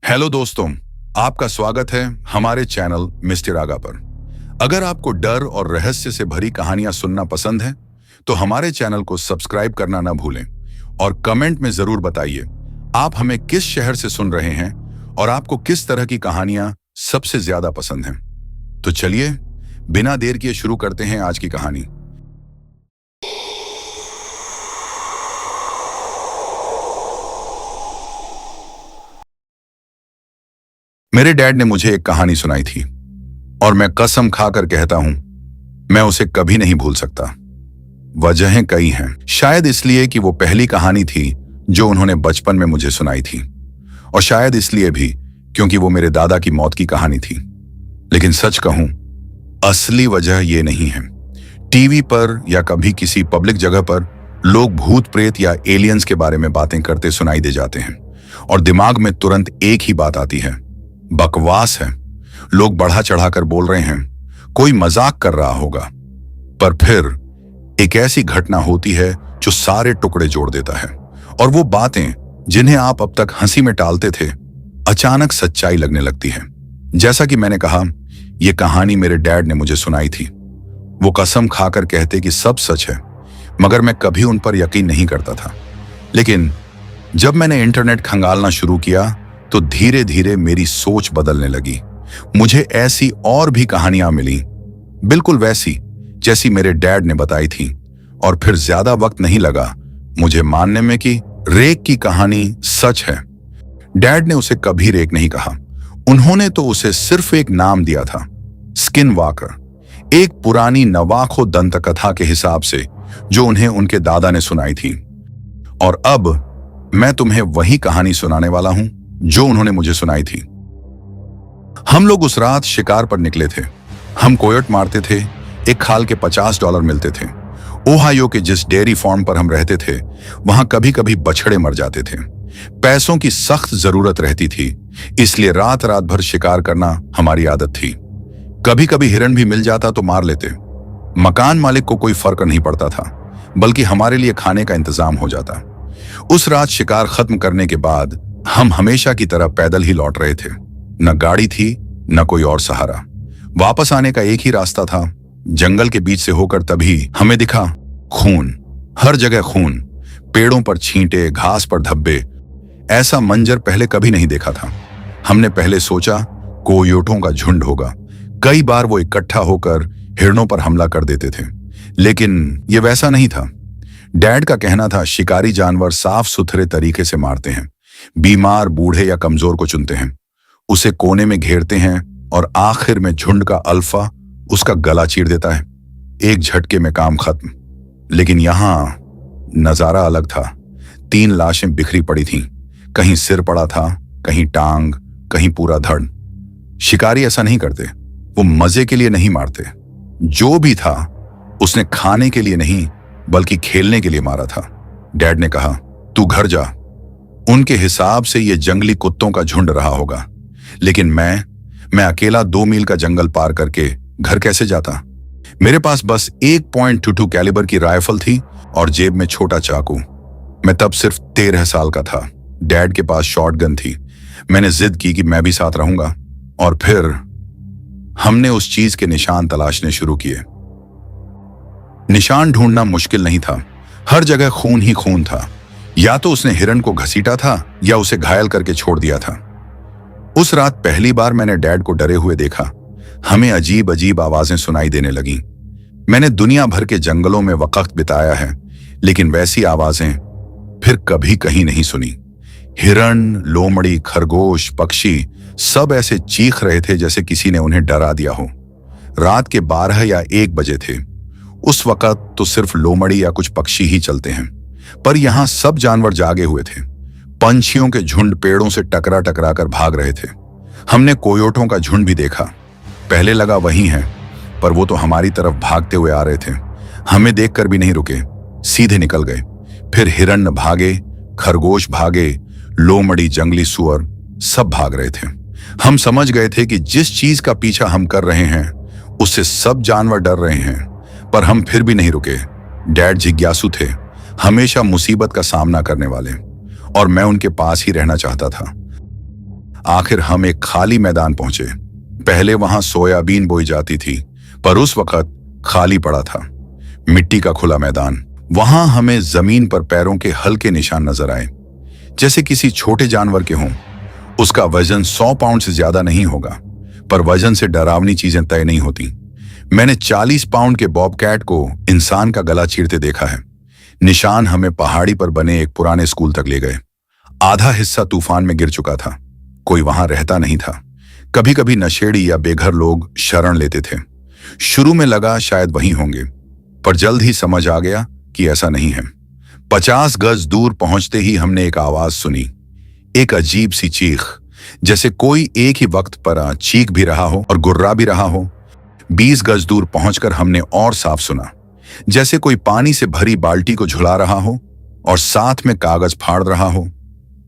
Hello दोस्तों, आपका स्वागत है हमारे चैनल मिस्टर आगा पर। अगर आपको डर और रहस्य से भरी कहानियां सुनना पसंद है तो हमारे चैनल को सब्सक्राइब करना ना भूलें और कमेंट में जरूर बताइए आप हमें किस शहर से सुन रहे हैं और आपको किस तरह की कहानियां सबसे ज्यादा पसंद हैं। तो चलिए बिना देर किए शुरू करते हैं आज की कहानी। मेरे डैड ने मुझे एक कहानी सुनाई थी और मैं कसम खाकर कहता हूं मैं उसे कभी नहीं भूल सकता। वजहें कई हैं, शायद इसलिए कि वो पहली कहानी थी जो उन्होंने बचपन में मुझे सुनाई थी और शायद इसलिए भी क्योंकि वो मेरे दादा की मौत की कहानी थी। लेकिन सच कहूं, असली वजह ये नहीं है। टीवी पर या कभी किसी पब्लिक जगह पर लोग भूत प्रेत या एलियंस के बारे में बातें करते सुनाई दे जाते हैं और दिमाग में तुरंत एक ही बात आती है, बकवास है, लोग बढ़ा चढ़ाकर बोल रहे हैं, कोई मजाक कर रहा होगा। पर फिर एक ऐसी घटना होती है जो सारे टुकड़े जोड़ देता है और वो बातें जिन्हें आप अब तक हंसी में टालते थे अचानक सच्चाई लगने लगती है। जैसा कि मैंने कहा, यह कहानी मेरे डैड ने मुझे सुनाई थी। वो कसम खाकर कहते कि सब सच है, मगर मैं कभी उन पर यकीन नहीं करता था। लेकिन जब मैंने इंटरनेट खंगालना शुरू किया तो धीरे धीरे मेरी सोच बदलने लगी। मुझे ऐसी और भी कहानियां मिली, बिल्कुल वैसी जैसी मेरे डैड ने बताई थी। और फिर ज्यादा वक्त नहीं लगा मुझे मानने में कि रेक की कहानी सच है। डैड ने उसे कभी रेक नहीं कहा, उन्होंने तो उसे सिर्फ एक नाम दिया था, स्किन वॉकर, एक पुरानी नवाखो दंत कथा के हिसाब से जो उन्हें उनके दादा ने सुनाई थी। और अब मैं तुम्हें वही कहानी सुनाने वाला हूं जो उन्होंने मुझे सुनाई थी। हम लोग उस रात शिकार पर निकले थे। हम कोयट मारते थे, एक खाल के $50 मिलते थे। ओहायो के जिस डेयरी फार्म पर हम रहते थे वहां कभी कभी बछड़े मर जाते थे। पैसों की सख्त जरूरत रहती थी, इसलिए रात रात भर शिकार करना हमारी आदत थी। कभी कभी हिरण भी मिल जाता तो मार लेते। मकान मालिक को कोई फर्क नहीं पड़ता था, बल्कि हमारे लिए खाने का इंतजाम हो जाता। उस रात शिकार खत्म करने के बाद हम हमेशा की तरह पैदल ही लौट रहे थे। न गाड़ी थी न कोई और सहारा। वापस आने का एक ही रास्ता था, जंगल के बीच से होकर। तभी हमें दिखा खून, हर जगह खून, पेड़ों पर छींटे, घास पर धब्बे। ऐसा मंजर पहले कभी नहीं देखा था। हमने पहले सोचा कोयोटों का झुंड होगा। कई बार वो इकट्ठा होकर हिरणों पर हमला कर देते थे, लेकिन ये वैसा नहीं था। डैड का कहना था शिकारी जानवर साफ सुथरे तरीके से मारते हैं, बीमार, बूढ़े या कमजोर को चुनते हैं, उसे कोने में घेरते हैं और आखिर में झुंड का अल्फा उसका गला चीर देता है। एक झटके में काम खत्म। लेकिन यहां नजारा अलग था। 3 लाशें बिखरी पड़ी थीं, कहीं सिर पड़ा था, कहीं टांग, कहीं पूरा धड़। शिकारी ऐसा नहीं करते, वो मजे के लिए नहीं मारते। जो भी था उसने खाने के लिए नहीं बल्कि खेलने के लिए मारा था। डैड ने कहा, तू घर जा, उनके हिसाब से ये जंगली कुत्तों का झुंड रहा होगा। लेकिन मैं अकेला 2 मील का जंगल पार करके घर कैसे जाता? मेरे पास बस 1.22 कैलिबर की राइफल थी और जेब में छोटा चाकू। मैं तब सिर्फ 13 साल का था। डैड के पास शॉटगन थी। मैंने जिद की कि मैं भी साथ रहूंगा और फिर हमने उस चीज के निशान तलाशने शुरू किए। निशान ढूंढना मुश्किल नहीं था, हर जगह खून ही खून था। या तो उसने हिरण को घसीटा था या उसे घायल करके छोड़ दिया था। उस रात पहली बार मैंने डैड को डरे हुए देखा। हमें अजीब अजीब आवाजें सुनाई देने लगीं। मैंने दुनिया भर के जंगलों में वक्त बिताया है, लेकिन वैसी आवाजें फिर कभी कहीं नहीं सुनी। हिरण, लोमड़ी, खरगोश, पक्षी सब ऐसे चीख रहे थे जैसे किसी ने उन्हें डरा दिया हो। रात के 12 या 1 बजे थे। उस वक्त तो सिर्फ लोमड़ी या कुछ पक्षी ही चलते हैं, पर यहां सब जानवर जागे हुए थे। पंछियों के झुंड पेड़ों से टकरा टकरा कर भाग रहे थे। हमने कोयोटों का झुंड भी देखा। पहले लगा वही है, पर वो तो हमारी तरफ भागते हुए आ रहे थे। हमें देखकर भी नहीं रुके, सीधे निकल गए। फिर हिरण भागे, खरगोश भागे, लोमड़ी, जंगली सुअर सब भाग रहे थे। हम समझ गए थे कि जिस चीज का पीछा हम कर रहे हैं उससे सब जानवर डर रहे हैं, पर हम फिर भी नहीं रुके। डैड जिज्ञासु थे, हमेशा मुसीबत का सामना करने वाले, और मैं उनके पास ही रहना चाहता था। आखिर हम एक खाली मैदान पहुंचे। पहले वहां सोयाबीन बोई जाती थी, पर उस वक्त खाली पड़ा था, मिट्टी का खुला मैदान। वहां हमें जमीन पर पैरों के हल्के निशान नजर आए, जैसे किसी छोटे जानवर के हों। उसका वजन 100 पाउंड से ज्यादा नहीं होगा, पर वजन से डरावनी चीजें तय नहीं होती। मैंने 40 पाउंड के बॉबकैट को इंसान का गला चीरते देखा है। निशान हमें पहाड़ी पर बने एक पुराने स्कूल तक ले गए। आधा हिस्सा तूफान में गिर चुका था, कोई वहां रहता नहीं था। कभी कभी नशेड़ी या बेघर लोग शरण लेते थे। शुरू में लगा शायद वहीं होंगे, पर जल्द ही समझ आ गया कि ऐसा नहीं है। 50 गज दूर पहुंचते ही हमने एक आवाज सुनी, एक अजीब सी चीख, जैसे कोई एक ही वक्त पर चीख भी रहा हो और गुर्रा भी रहा हो। 20 गज दूर पहुंचकर हमने और साफ सुना, जैसे कोई पानी से भरी बाल्टी को झुला रहा हो और साथ में कागज फाड़ रहा हो।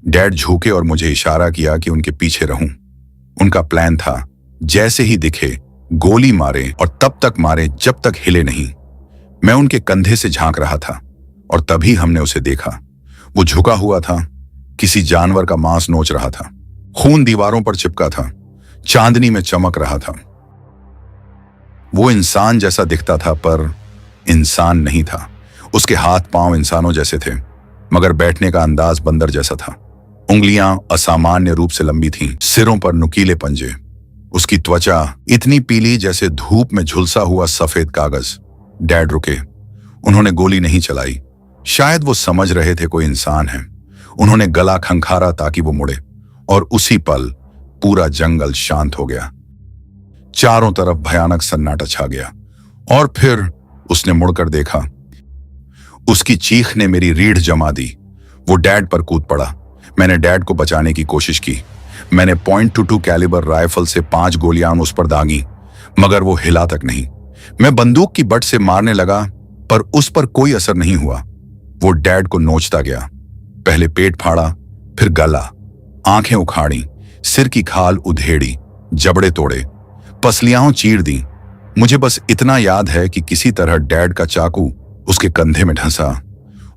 डैड झुके और मुझे इशारा किया कि उनके पीछे रहूं। उनका प्लान था, जैसे ही दिखे गोली मारे और तब तक मारे जब तक हिले नहीं। मैं उनके कंधे से झांक रहा था और तभी हमने उसे देखा। वो झुका हुआ था, किसी जानवर का मांस नोच रहा था। खून दीवारों पर चिपका था, चांदनी में चमक रहा था। वो इंसान जैसा दिखता था, पर इंसान नहीं था। उसके हाथ पांव इंसानों जैसे थे, मगर बैठने का अंदाज बंदर जैसा था। उंगलियां असामान्य रूप से लंबी थीं, सिरों पर नुकीले पंजे। उसकी त्वचा इतनी पीली जैसे धूप में झुलसा हुआ सफेद कागज। डैड रुके। उन्होंने गोली नहीं चलाई। शायद वो समझ रहे थे कोई इंसान है। उन्होंने गला खंखारा ताकि वो मुड़े, और उसी पल पूरा जंगल शांत हो गया। चारों तरफ भयानक सन्नाटा छा गया, और फिर उसने मुड़कर देखा। उसकी चीख ने मेरी रीढ़ जमा दी। वो डैड पर कूद पड़ा। मैंने डैड को बचाने की कोशिश की। मैंने .22 कैलिबर राइफल से 5 गोलियां उस पर दागी, मगर वो हिला तक नहीं। मैं बंदूक की बट से मारने लगा, पर उस पर कोई असर नहीं हुआ। वो डैड को नोचता गया। पहले पेट फाड़ा, फिर गला, आंखें उखाड़ी, सिर की खाल उधेड़ी, जबड़े तोड़े, पसलियां चीर दी। मुझे बस इतना याद है कि किसी तरह डैड का चाकू उसके कंधे में ढंसा,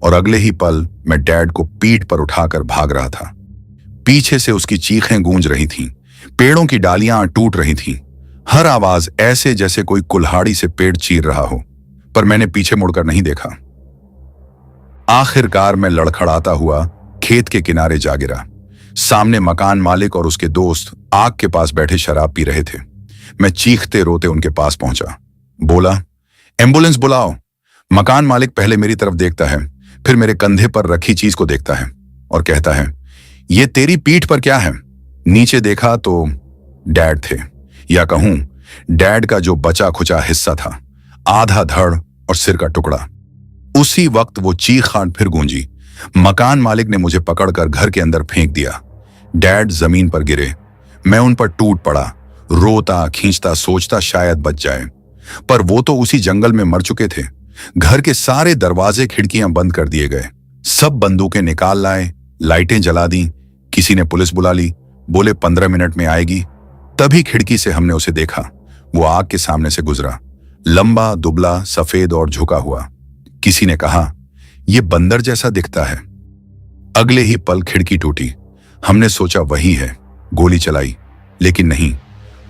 और अगले ही पल मैं डैड को पीठ पर उठाकर भाग रहा था। पीछे से उसकी चीखें गूंज रही थीं, पेड़ों की डालियां टूट रही थीं, हर आवाज ऐसे जैसे कोई कुल्हाड़ी से पेड़ चीर रहा हो, पर मैंने पीछे मुड़कर नहीं देखा। आखिरकार मैं लड़खड़ाता हुआ खेत के किनारे जा गिरा। सामने मकान मालिक और उसके दोस्त आग के पास बैठे शराब पी रहे थे। मैं चीखते रोते उनके पास पहुंचा। बोला, एम्बुलेंस बुलाओ। मकान मालिक पहले मेरी तरफ देखता है, फिर मेरे कंधे पर रखी चीज को देखता है और कहता है, ये तेरी पीठ पर क्या है? नीचे देखा तो डैड थे, या कहूं डैड का जो बचा खुचा हिस्सा था, आधा धड़ और सिर का टुकड़ा। उसी वक्त वो चीखाहट फिर गूंजी। मकान मालिक ने मुझे पकड़कर घर के अंदर फेंक दिया। डैड जमीन पर गिरे। मैं उन पर टूट पड़ा, रोता खींचता, सोचता शायद बच जाए, पर वो तो उसी जंगल में मर चुके थे। घर के सारे दरवाजे खिड़कियां बंद कर दिए गए। सब बंदूकें निकाल लाए, लाइटें जला दी। किसी ने पुलिस बुला ली, बोले 15 मिनट में आएगी। तभी खिड़की से हमने उसे देखा। वो आग के सामने से गुजरा, लंबा, दुबला, सफेद और झुका हुआ। किसी ने कहा, यह बंदर जैसा दिखता है। अगले ही पल खिड़की टूटी। हमने सोचा वही है, गोली चलाई, लेकिन नहीं,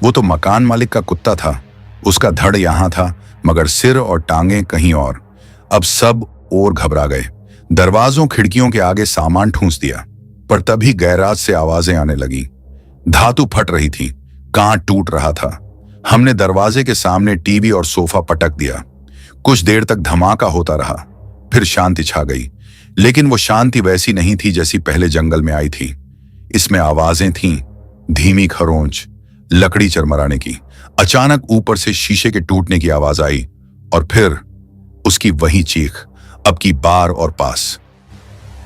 वो तो मकान मालिक का कुत्ता था। उसका धड़ यहां था, मगर सिर और टांगें कहीं और। अब सब और घबरा गए। दरवाजों खिड़कियों के आगे सामान ठूंस दिया, पर तभी गैराज से आवाजें आने लगी। धातु फट रही थी, कांच टूट रहा था। हमने दरवाजे के सामने टीवी और सोफा पटक दिया। कुछ देर तक धमाका होता रहा, फिर शांति छा गई। लेकिन वो शांति वैसी नहीं थी जैसी पहले जंगल में आई थी। इसमें आवाजें थीं, धीमी खरोंच, लकड़ी चरमराने की। अचानक ऊपर से शीशे के टूटने की आवाज आई, और फिर उसकी वही चीख, अब की बार और पास।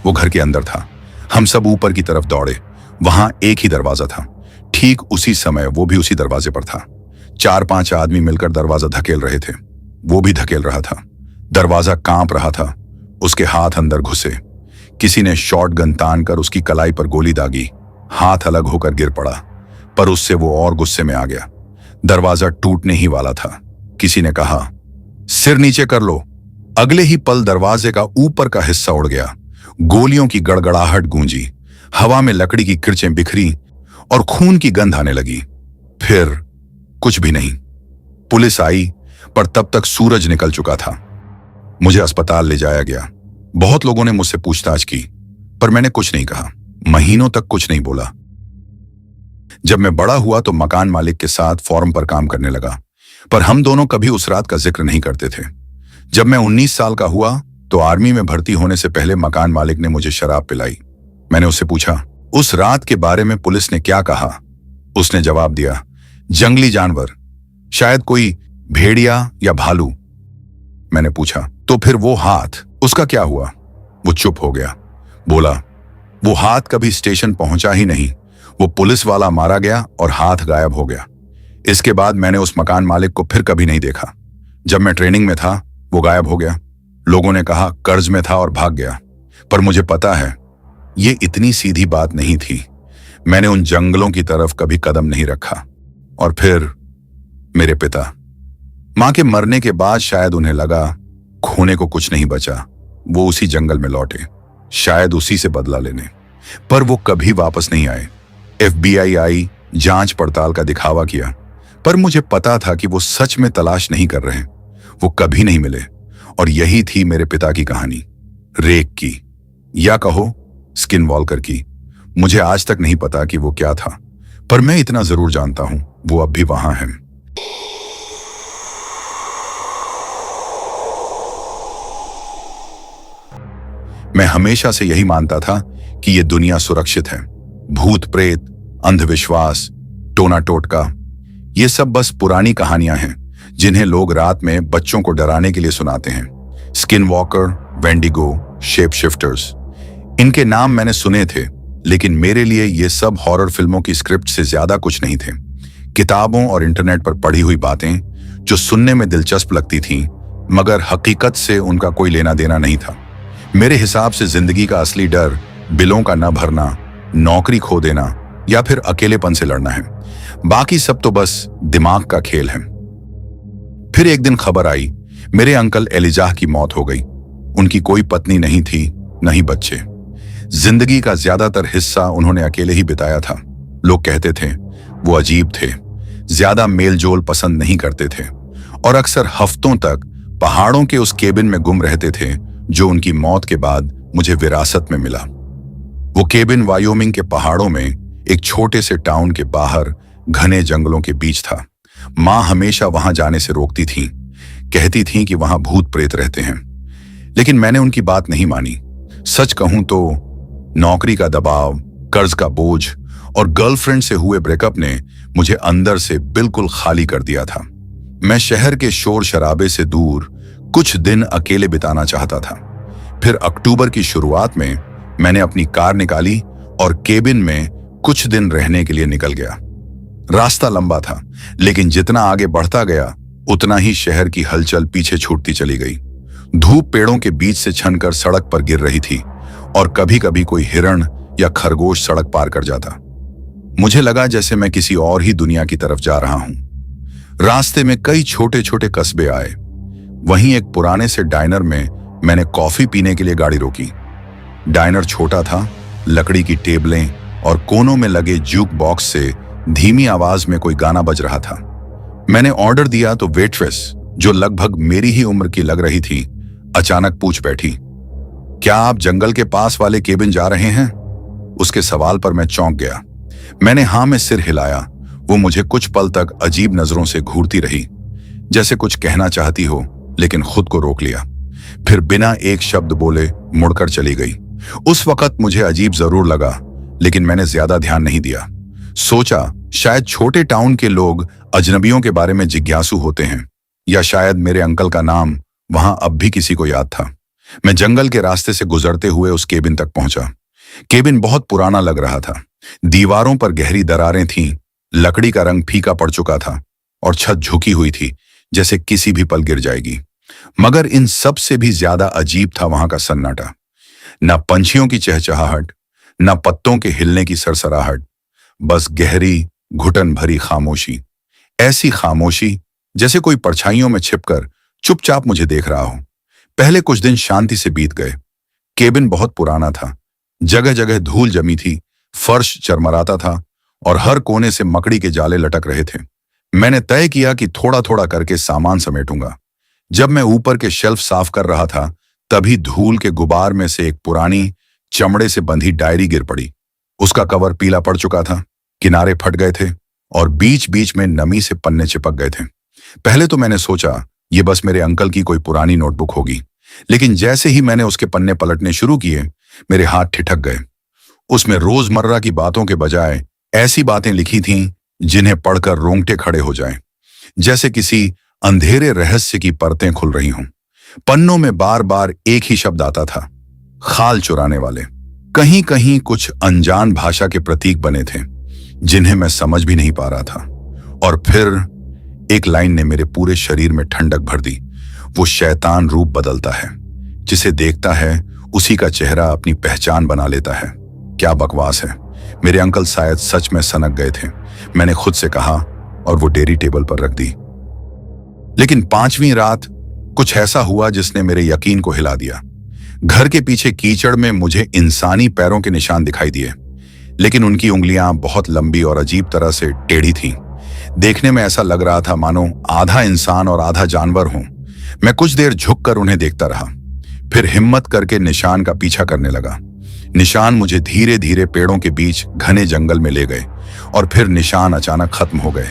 वो घर के अंदर था। हम सब ऊपर की तरफ दौड़े। वहां एक ही दरवाजा था। ठीक उसी समय वो भी उसी दरवाजे पर था। 4-5 आदमी मिलकर दरवाजा धकेल रहे थे। वो भी धकेल रहा था। दरवाजा कांप रहा था। उसके हाथ अंदर घुसे। किसी ने शॉटगन तानकर उसकी कलाई पर गोली दागी। हाथ अलग होकर गिर पड़ा, पर उससे वो और गुस्से में आ गया। दरवाजा टूटने ही वाला था। किसी ने कहा, सिर नीचे कर लो। अगले ही पल दरवाजे का ऊपर का हिस्सा उड़ गया। गोलियों की गड़गड़ाहट गूंजी। हवा में लकड़ी की किरचें बिखरी और खून की गंध आने लगी। फिर कुछ भी नहीं। पुलिस आई, पर तब तक सूरज निकल चुका था। मुझे अस्पताल ले जाया गया। बहुत लोगों ने मुझसे पूछताछ की, पर मैंने कुछ नहीं कहा। महीनों तक कुछ नहीं बोला। जब मैं बड़ा हुआ तो मकान मालिक के साथ फॉर्म पर काम करने लगा, पर हम दोनों कभी उस रात का जिक्र नहीं करते थे। जब मैं 19 साल का हुआ तो आर्मी में भर्ती होने से पहले मकान मालिक ने मुझे शराब पिलाई। मैंने उससे पूछा, उस रात के बारे में पुलिस ने क्या कहा? उसने जवाब दिया, जंगली जानवर, शायद कोई भेड़िया या भालू। मैंने पूछा, तो फिर वो हाथ, उसका क्या हुआ? वो चुप हो गया। बोला, वो हाथ कभी स्टेशन पहुंचा ही नहीं। वो पुलिस वाला मारा गया और हाथ गायब हो गया। इसके बाद मैंने उस मकान मालिक को फिर कभी नहीं देखा। जब मैं ट्रेनिंग में था वो गायब हो गया। लोगों ने कहा कर्ज में था और भाग गया, पर मुझे पता है ये इतनी सीधी बात नहीं थी। मैंने उन जंगलों की तरफ कभी कदम नहीं रखा। और फिर मेरे पिता, मां के मरने के बाद शायद उन्हें लगा खोने को कुछ नहीं बचा। वो उसी जंगल में लौटे, शायद उसी से बदला लेने, पर वो कभी वापस नहीं आए। FBI आई, जांच पड़ताल का दिखावा किया, पर मुझे पता था कि वो सच में तलाश नहीं कर रहे। वो कभी नहीं मिले। और यही थी मेरे पिता की कहानी, रेक की, या कहो स्किन वॉकर की। मुझे आज तक नहीं पता कि वो क्या था, पर मैं इतना जरूर जानता हूं, वो अब भी वहां है। मैं हमेशा से यही मानता था कि ये दुनिया सुरक्षित है। भूत प्रेत, अंधविश्वास, टोना टोटका, ये सब बस पुरानी कहानियां हैं जिन्हें लोग रात में बच्चों को डराने के लिए सुनाते हैं। Skin walker, wendigo, shape shifters, इनके नाम मैंने सुने थे, लेकिन मेरे लिए ये सब हॉरर फिल्मों की स्क्रिप्ट से ज्यादा कुछ नहीं थे। किताबों और इंटरनेट पर पढ़ी हुई बातें जो सुनने में दिलचस्प लगती थीं, मगर हकीकत से उनका कोई लेना देना नहीं था। मेरे हिसाब से जिंदगी का असली डर बिलों का न भरना, नौकरी खो देना या फिर अकेलेपन से लड़ना है। बाकी सब तो बस दिमाग का खेल है। फिर एक दिन खबर आई, मेरे अंकल एलिजाह की मौत हो गई। उनकी कोई पत्नी नहीं थी, न ही बच्चे। जिंदगी का ज्यादातर हिस्सा उन्होंने अकेले ही बिताया था। लोग कहते थे वो अजीब थे, ज्यादा मेलजोल पसंद नहीं करते थे और अक्सर हफ्तों तक पहाड़ों के उस केबिन में गुम रहते थे जो उनकी मौत के बाद मुझे विरासत में मिला। वो केबिन वायोमिंग के पहाड़ों में एक छोटे से टाउन के बाहर घने जंगलों के बीच था। मां हमेशा वहां जाने से रोकती थीं, कहती थीं कि वहां भूत प्रेत रहते हैं, लेकिन मैंने उनकी बात नहीं मानी। सच कहूं तो नौकरी का दबाव, कर्ज का बोझ और गर्लफ्रेंड से हुए ब्रेकअप ने मुझे अंदर से बिल्कुल खाली कर दिया था। मैं शहर के शोर शराबे से दूर कुछ दिन अकेले बिताना चाहता था। फिर अक्टूबर की शुरुआत में मैंने अपनी कार निकाली और केबिन में कुछ दिन रहने के लिए निकल गया। रास्ता लंबा था, लेकिन जितना आगे बढ़ता गया उतना ही शहर की हलचल पीछे छूटती चली गई। धूप पेड़ों के बीच से छनकर सड़क पर गिर रही थी और कभी कभी कोई हिरण या खरगोश सड़क पार कर जाता। मुझे लगा जैसे मैं किसी और ही दुनिया की तरफ जा रहा हूं। रास्ते में कई छोटे छोटे कस्बे आए। वहीं एक पुराने से डाइनर में मैंने कॉफी पीने के लिए गाड़ी रोकी। डाइनर छोटा था, लकड़ी की टेबलें और कोनों में लगे जूक बॉक्स से धीमी आवाज में कोई गाना बज रहा था। मैंने ऑर्डर दिया तो वेट्रेस, जो लगभग मेरी ही उम्र की लग रही थी, अचानक पूछ बैठी, क्या आप जंगल के पास वाले केबिन जा रहे हैं? उसके सवाल पर मैं चौंक गया। मैंने हाँ में सिर हिलाया। वो मुझे कुछ पल तक अजीब नजरों से घूरती रही, जैसे कुछ कहना चाहती हो, लेकिन खुद को रोक लिया। फिर बिना एक शब्द बोले मुड़कर चली गई। उस वक्त मुझे अजीब जरूर लगा, लेकिन मैंने ज्यादा ध्यान नहीं दिया। सोचा शायद छोटे टाउन के लोग अजनबियों के बारे में जिज्ञासु होते हैं, या शायद मेरे अंकल का नाम वहां अब भी किसी को याद था। मैं जंगल के रास्ते से गुजरते हुए उस केबिन तक पहुंचा। केबिन बहुत पुराना लग रहा था। दीवारों पर गहरी दरारें थीं, लकड़ी का रंग फीका पड़ चुका था और छत झुकी हुई थी, जैसे किसी भी पल गिर जाएगी। मगर इन सब से भी ज्यादा अजीब था वहां का सन्नाटा। न पंछियों की चहचहाहट, न पत्तों के हिलने की सरसराहट, बस गहरी घुटन भरी खामोशी। ऐसी खामोशी जैसे कोई परछाइयों में छिपकर चुपचाप मुझे देख रहा हो। पहले कुछ दिन शांति से बीत गए। केबिन बहुत पुराना था, जगह जगह धूल जमी थी, फर्श चरमराता था और हर कोने से मकड़ी के जाले लटक रहे थे। मैंने तय किया कि थोड़ा थोड़ा करके सामान समेटूंगा। जब मैं ऊपर के शेल्फ साफ कर रहा था, तभी धूल के गुबार में से एक पुरानी चमड़े से बंधी डायरी गिर पड़ी। उसका कवर पीला पड़ चुका था, किनारे फट गए थे और बीच बीच में नमी से पन्ने चिपक गए थे। पहले तो मैंने सोचा ये बस मेरे अंकल की कोई पुरानी नोटबुक होगी, लेकिन जैसे ही मैंने उसके पन्ने पलटने शुरू किए, मेरे हाथ ठिठक गए। उसमें रोजमर्रा की बातों के बजाय ऐसी बातें लिखी थीं जिन्हें पढ़कर रोंगटे खड़े हो जाएं, जैसे किसी अंधेरे रहस्य की परतें खुल रही हों। पन्नों में बार बार एक ही शब्द आता था, खाल चुराने वाले। कहीं कहीं कुछ अनजान भाषा के प्रतीक बने थे जिन्हें मैं समझ भी नहीं पा रहा था। और फिर एक लाइन ने मेरे पूरे शरीर में ठंडक भर दी। वो शैतान रूप बदलता है, जिसे देखता है उसी का चेहरा अपनी पहचान बना लेता है। क्या बकवास है। मेरे अंकल शायद सच में सनक गए थे, मैंने खुद से कहा, और वो डेयरी टेबल पर रख दी। लेकिन 5वीं रात कुछ ऐसा हुआ जिसने मेरे यकीन को हिला दिया। घर के पीछे कीचड़ में मुझे इंसानी पैरों के निशान दिखाई दिए, लेकिन उनकी उंगलियां बहुत लंबी और अजीब तरह से टेढ़ी थीं। देखने में ऐसा लग रहा था मानो आधा इंसान और आधा जानवर हों। मैं कुछ देर झुककर उन्हें देखता रहा, फिर हिम्मत करके निशान का पीछा करने लगा। निशान मुझे धीरे धीरे पेड़ों के बीच घने जंगल में ले गए, और फिर निशान अचानक खत्म हो गए,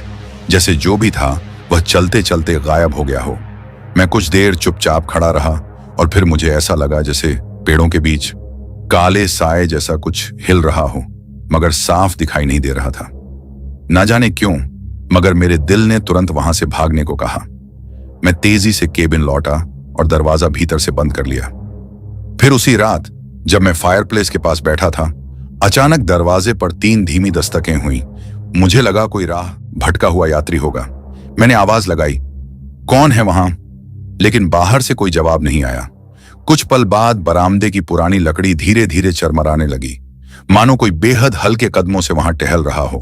जैसे जो भी था वह चलते चलते गायब हो गया हो। मैं कुछ देर चुपचाप खड़ा रहा, और फिर मुझे ऐसा लगा जैसे पेड़ों के बीच काले साए जैसा कुछ हिल रहा हो, मगर साफ दिखाई नहीं दे रहा था। ना जाने क्यों, मगर मेरे दिल ने तुरंत वहां से भागने को कहा। मैं तेजी से केबिन लौटा और दरवाजा भीतर से बंद कर लिया। फिर उसी रात जब मैं फायरप्लेस के पास बैठा था, अचानक दरवाजे पर 3 धीमी दस्तकें हुई। मुझे लगा कोई राह भटका हुआ यात्री होगा। मैंने आवाज लगाई, कौन है वहां? लेकिन बाहर से कोई जवाब नहीं आया। कुछ पल बाद बरामदे की पुरानी लकड़ी धीरे धीरे चरमराने लगी, मानो कोई बेहद हल्के कदमों से वहां टहल रहा हो।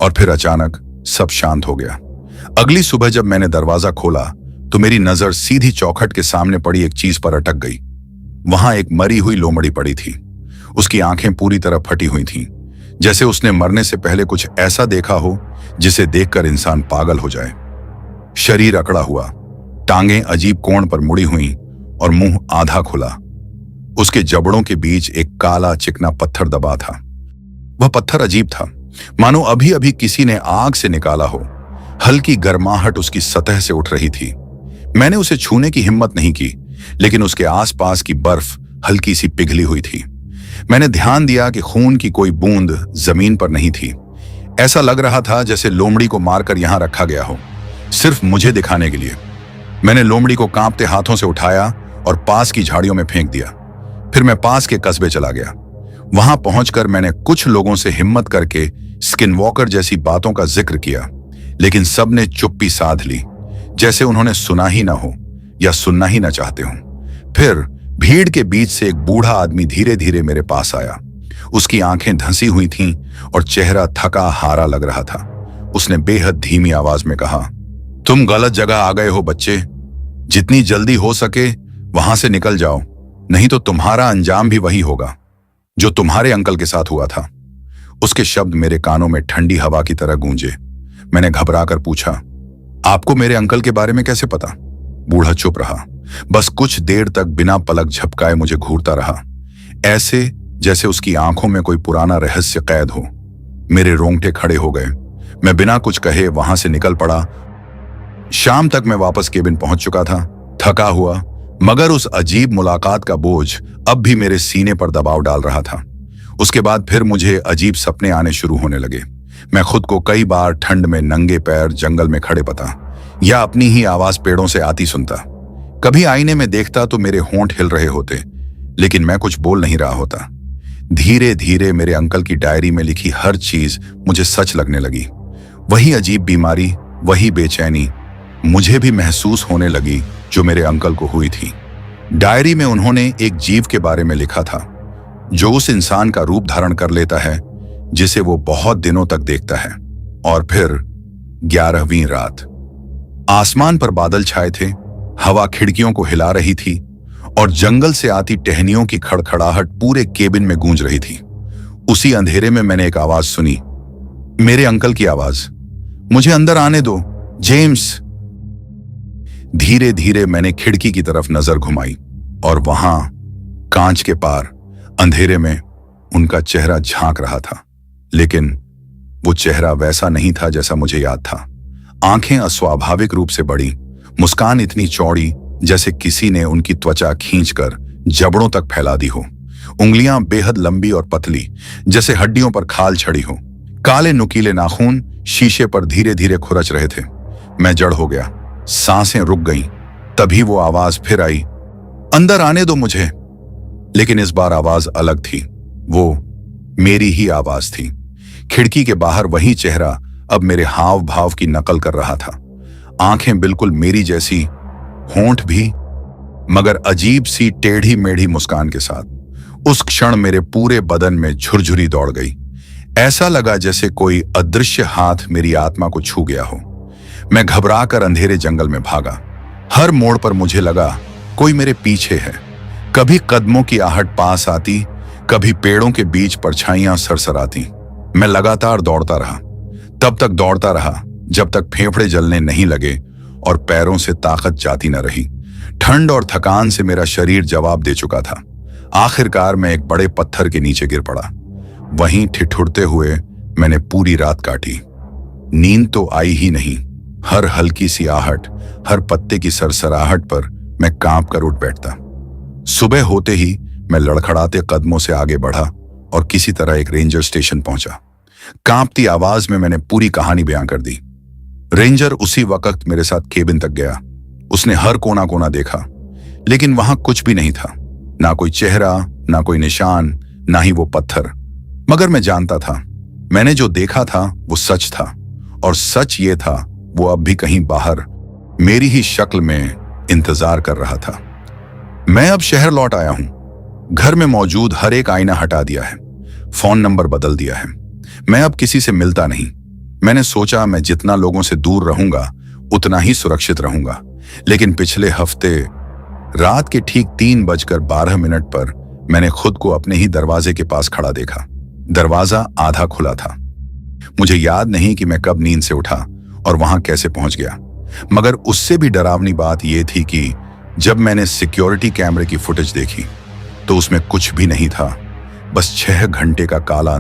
और फिर अचानक सब शांत हो गया। अगली सुबह जब मैंने दरवाजा खोला तो मेरी नजर सीधी चौखट के सामने पड़ी एक चीज पर अटक गई। वहां एक मरी हुई लोमड़ी पड़ी थी। उसकी आंखें पूरी तरह फटी हुई थीं, जैसे उसने मरने से पहले कुछ ऐसा देखा हो जिसे देखकर इंसान पागल हो जाए। शरीर अकड़ा हुआ, टांगें अजीब कोण पर मुड़ी हुई और मुंह आधा खुला। उसके जबड़ों के बीच एक काला चिकना पत्थर दबा था। वह पत्थर अजीब था, मानो अभी अभी किसी ने आग से निकाला हो। हल्की गर्माहट उसकी सतह से उठ रही थी। मैंने उसे छूने की हिम्मत नहीं की, लेकिन उसके आसपास की बर्फ हल्की सी पिघली हुई थी। मैंने ध्यान दिया कि खून की कोई बूंद जमीन पर नहीं थी। ऐसा लग रहा था जैसे लोमड़ी को मारकर यहां रखा गया हो, सिर्फ मुझे दिखाने के लिए। मैंने लोमड़ी को कांपते हाथों से उठाया और पास की झाड़ियों में फेंक दिया। फिर मैं पास के कस्बे चला गया। वहां पहुंचकर मैंने कुछ लोगों से हिम्मत करके स्किनवॉकर जैसी बातों का जिक्र किया, लेकिन सबने चुप्पी साध ली, जैसे उन्होंने सुना ही ना हो या सुनना ही ना चाहते हों। फिर भीड़ के बीच से एक बूढ़ा आदमी धीरे धीरे मेरे पास आया। उसकी आंखें धंसी हुई थीं और चेहरा थका हारा लग रहा था। उसने बेहद धीमी आवाज में कहा, तुम गलत जगह आ गए हो बच्चे। जितनी जल्दी हो सके वहां से निकल जाओ, नहीं तो तुम्हारा अंजाम भी वही होगा जो तुम्हारे अंकल के साथ हुआ था। उसके शब्द मेरे कानों में ठंडी हवा की तरह गूंजे। मैंने घबराकर पूछा, आपको मेरे अंकल के बारे में कैसे पता? बूढ़ा चुप रहा, बस कुछ देर तक बिना पलक झपकाए मुझे घूरता रहा, ऐसे जैसे उसकी आंखों में कोई पुराना रहस्य कैद हो। मेरे रोंगटे खड़े हो गए। मैं बिना कुछ कहे वहां से निकल पड़ा। शाम तक मैं वापस केबिन पहुंच चुका था, थका हुआ, मगर उस अजीब मुलाकात का बोझ अब भी मेरे सीने पर दबाव डाल रहा था। उसके बाद फिर मुझे अजीब सपने आने शुरू होने लगे। मैं खुद को कई बार ठंड में नंगे पैर जंगल में खड़े पाता, या अपनी ही आवाज पेड़ों से आती सुनता। कभी आईने में देखता तो मेरे होंठ हिल रहे होते, लेकिन मैं कुछ बोल नहीं रहा होता। धीरे धीरे मेरे अंकल की डायरी में लिखी हर चीज मुझे सच लगने लगी। वही अजीब बीमारी, वही बेचैनी मुझे भी महसूस होने लगी जो मेरे अंकल को हुई थी। डायरी में उन्होंने एक जीव के बारे में लिखा था जो उस इंसान का रूप धारण कर लेता है जिसे वो बहुत दिनों तक देखता है। और फिर 11वीं रात, आसमान पर बादल छाए थे, हवा खिड़कियों को हिला रही थी और जंगल से आती टहनियों की खड़खड़ाहट पूरे केबिन में गूंज रही थी। उसी अंधेरे में मैंने एक आवाज सुनी, मेरे अंकल की आवाज, मुझे अंदर आने दो, जेम्स। धीरे धीरे मैंने खिड़की की तरफ नजर घुमाई और वहां कांच के पार अंधेरे में उनका चेहरा झांक रहा था। लेकिन वो चेहरा वैसा नहीं था जैसा मुझे याद था। आंखें अस्वाभाविक रूप से बड़ी, मुस्कान इतनी चौड़ी जैसे किसी ने उनकी त्वचा खींचकर जबड़ों तक फैला दी हो। उंगलियां बेहद लंबी और पतली, जैसे हड्डियों पर खाल छड़ी हो। काले नुकीले नाखून शीशे पर धीरे धीरे खुरच रहे थे। मैं जड़ हो गया, सांसें रुक गईं। तभी वो आवाज फिर आई, अंदर आने दो मुझे। लेकिन इस बार आवाज अलग थी। वो मेरी ही आवाज थी। खिड़की के बाहर वही चेहरा अब मेरे हाव भाव की नकल कर रहा था। आंखें बिल्कुल मेरी जैसी, होंठ भी, मगर अजीब सी टेढ़ी मेढ़ी मुस्कान के साथ। उस क्षण मेरे पूरे बदन में झुरझुरी दौड़ गई। ऐसा लगा जैसे कोई अदृश्य हाथ मेरी आत्मा को छू गया हो। मैं घबराकर अंधेरे जंगल में भागा। हर मोड़ पर मुझे लगा कोई मेरे पीछे है। कभी कदमों की आहट पास आती, कभी पेड़ों के बीच परछाइयां सरसराती। मैं लगातार दौड़ता रहा, तब तक दौड़ता रहा जब तक फेफड़े जलने नहीं लगे और पैरों से ताकत जाती न रही। ठंड और थकान से मेरा शरीर जवाब दे चुका था। आखिरकार मैं एक बड़े पत्थर के नीचे गिर पड़ा। वहीं ठिठुरते हुए मैंने पूरी रात काटी। नींद तो आई ही नहीं। हर हल्की सी आहट, हर पत्ते की सरसराहट पर मैं कांप कर उठ बैठता। सुबह होते ही मैं लड़खड़ाते कदमों से आगे बढ़ा और किसी तरह एक रेंजर स्टेशन पहुंचा। कांपती आवाज में मैंने पूरी कहानी बयां कर दी। रेंजर उसी वक्त मेरे साथ केबिन तक गया। उसने हर कोना कोना देखा, लेकिन वहां कुछ भी नहीं था। ना कोई चेहरा, ना कोई निशान, ना ही वो पत्थर। मगर मैं जानता था, मैंने जो देखा था वो सच था। और सच ये था, वो अब भी कहीं बाहर मेरी ही शक्ल में इंतजार कर रहा था। मैं अब शहर लौट आया हूं। घर में मौजूद हर एक आईना हटा दिया है, फोन नंबर बदल दिया है। मैं अब किसी से मिलता नहीं। मैंने सोचा मैं जितना लोगों से दूर रहूंगा उतना ही सुरक्षित रहूंगा। लेकिन पिछले हफ्ते रात के ठीक 3:12 पर मैंने खुद को अपने ही दरवाजे के पास खड़ा देखा। दरवाजा आधा खुला था। मुझे याद नहीं कि मैं कब नींद से उठा और वहां कैसे पहुंच गया। मगर उससे भी डरावनी बात यह थी कि जब मैंने सिक्योरिटी कैमरे की फुटेज देखी तो उसमें कुछ भी नहीं था, बस 6 घंटे का काला